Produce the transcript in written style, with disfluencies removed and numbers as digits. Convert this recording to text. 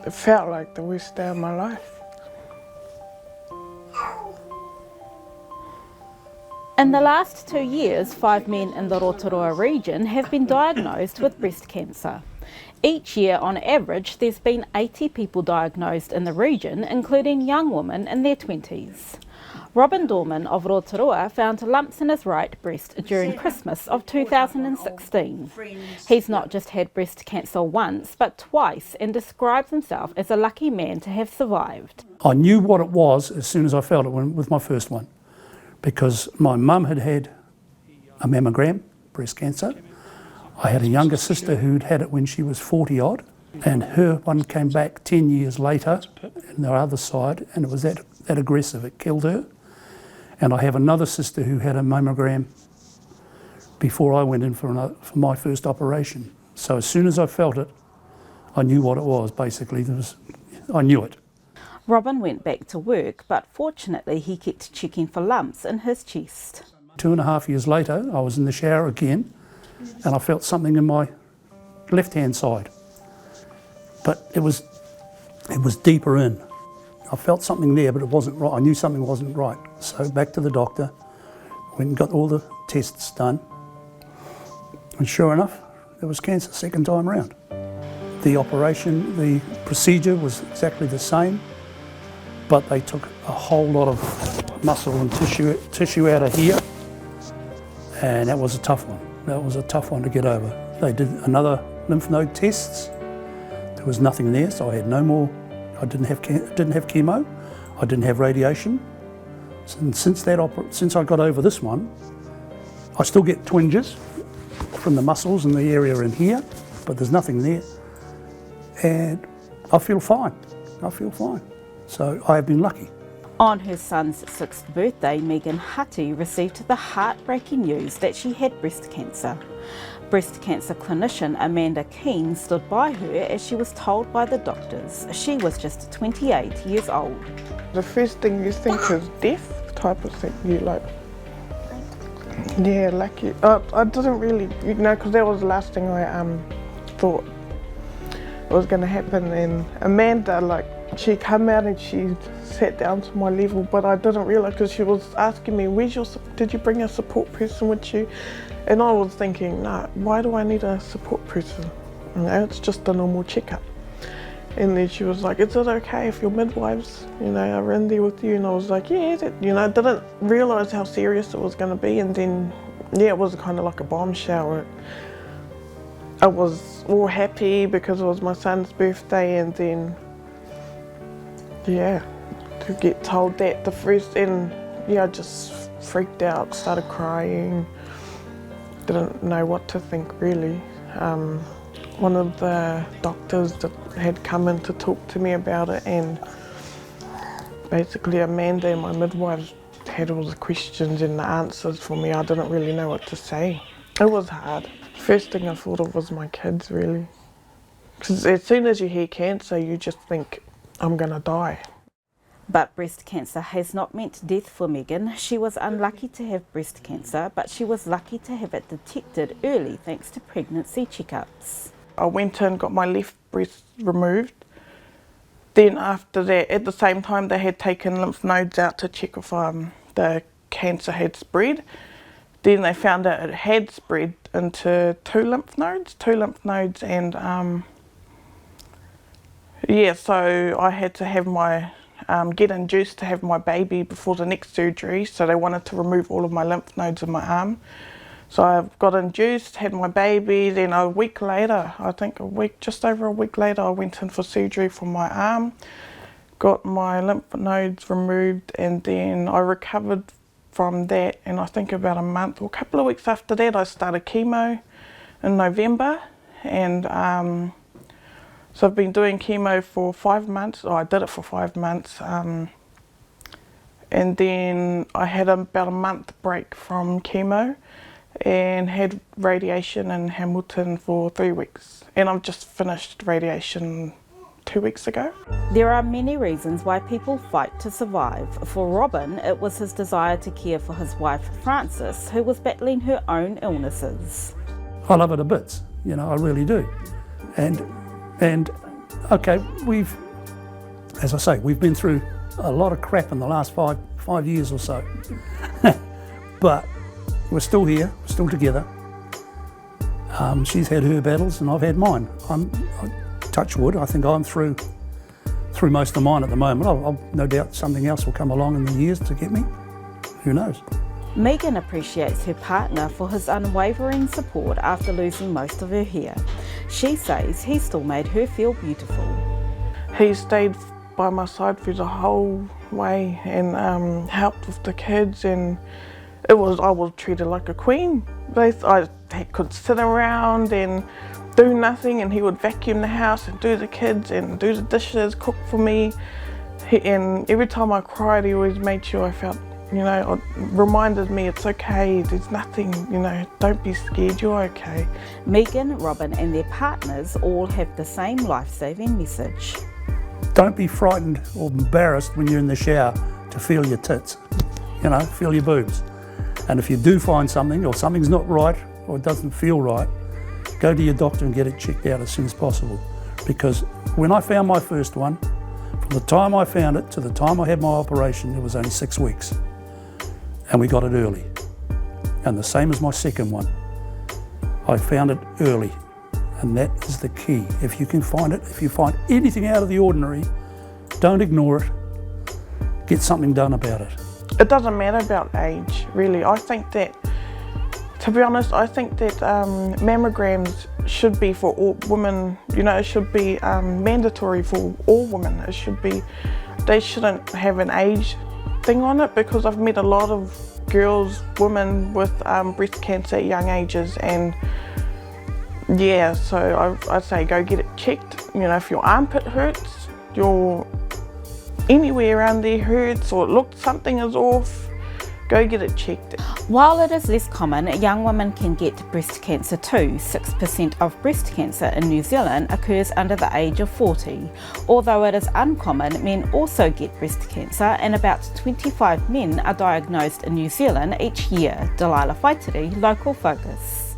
it felt like the worst day of my life. In the last 2 years, 5 men in the Rotorua region have been diagnosed with breast cancer. Each year, on average, there's been 80 people diagnosed in the region, including young women in their 20s. Robin Dorman of Rotorua found lumps in his right breast during Christmas of 2016. He's not just had breast cancer once, but twice, and describes himself as a lucky man to have survived. I knew what it was as soon as I felt it with my first one, because my mum had had a mammogram, breast cancer. I had a younger sister who'd had it when she was 40 odd, and her one came back 10 years later on the other side, and it was that aggressive, it killed her. And I have another sister who had a mammogram before I went in for my first operation. So as soon as I felt it, I knew what it was, basically. I knew it. Robin went back to work, but fortunately he kept checking for lumps in his chest. 2.5 years later, I was in the shower again, and I felt something in my left-hand side. But it was deeper in. I felt something there, but it wasn't right. I knew something wasn't right. So back to the doctor, went and got all the tests done. And sure enough, there was cancer second time round. The operation, the procedure was exactly the same, but they took a whole lot of muscle and tissue out of here, and that was a tough one. That was a tough one to get over. They did another lymph node tests. There was nothing there, so I had no more. I didn't have chemo. I didn't have radiation. And since I got over this one, I still get twinges from the muscles in the area in here, but there's nothing there. And I feel fine. I feel fine. So I have been lucky. On her son's 6th birthday, Megan Hati received the heartbreaking news that she had breast cancer. Breast cancer clinician Amanda Keane stood by her as she was told by the doctors. She was just 28 years old. The first thing you think is death type of thing. You like, yeah, lucky. I didn't really, because that was the last thing I thought was going to happen. And Amanda, she come out and she sat down to my level, but I didn't realise, because she was asking me, did you bring a support person with you? And I was thinking, nah, why do I need a support person? It's just a normal checkup. And then she was like, is it okay if your midwives, are in there with you? And I was like, yeah, I didn't realise how serious it was going to be. And then, it was kind of like a bombshell. I was all happy because it was my son's birthday, and then, to get told that the first, and I just freaked out, started crying. Didn't know what to think really. One of the doctors that had come in to talk to me about it, and basically Amanda and my midwives had all the questions and the answers for me. I didn't really know what to say. It was hard. First thing I thought of was my kids really. Because as soon as you hear cancer, you just think, I'm gonna die. But breast cancer has not meant death for Megan. She was unlucky to have breast cancer, but she was lucky to have it detected early thanks to pregnancy checkups. I went in, got my left breast removed. Then after that, at the same time, they had taken lymph nodes out to check if the cancer had spread. Then they found out it had spread into two lymph nodes, and so I had to have my get induced to have my baby before the next surgery, so they wanted to remove all of my lymph nodes in my arm. So I got induced, had my baby, then a week later, just over a week later, I went in for surgery for my arm, got my lymph nodes removed, and then I recovered from that, and I think about a month or a couple of weeks after that, I started chemo in November, and so I've been doing chemo for 5 months, or I did it for 5 months, and then I had about a month break from chemo and had radiation in Hamilton for 3 weeks. And I've just finished radiation 2 weeks ago. There are many reasons why people fight to survive. For Robin, it was his desire to care for his wife Frances, who was battling her own illnesses. I love her to bits, I really do. And okay, as I say, we've been through a lot of crap in the last five years or so. But we're still here, still together. She's had her battles and I've had mine. Touch wood, I think I'm through most of mine at the moment. I'll no doubt something else will come along in the years to get me. Who knows? Megan appreciates her partner for his unwavering support after losing most of her hair. She says he still made her feel beautiful. He stayed by my side through the whole way and helped with the kids, and I was treated like a queen. I could sit around and do nothing, and he would vacuum the house and do the kids and do the dishes, cook for me. And every time I cried, he always made sure I felt, reminded me it's okay, there's nothing, don't be scared, you're okay. Megan, Robin and their partners all have the same life-saving message. Don't be frightened or embarrassed when you're in the shower to feel your tits, feel your boobs. And if you do find something or something's not right or it doesn't feel right, go to your doctor and get it checked out as soon as possible. Because when I found my first one, from the time I found it to the time I had my operation, it was only 6 weeks. And we got it early. And the same as my second one. I found it early. And that is the key. If you can find it, if you find anything out of the ordinary, don't ignore it. Get something done about it. It doesn't matter about age, really. I think that, to be honest, mammograms should be for all women. It should be mandatory for all women. They shouldn't have an age thing on it, because I've met a lot of girls, women with breast cancer at young ages, and yeah, so I'd say go get it checked. If your armpit hurts, anywhere around there hurts, or something is off, go get it checked. While it is less common, young women can get breast cancer too. 6% of breast cancer in New Zealand occurs under the age of 40. Although it is uncommon, men also get breast cancer, and about 25 men are diagnosed in New Zealand each year. Delilah Whaitiri, Local Focus.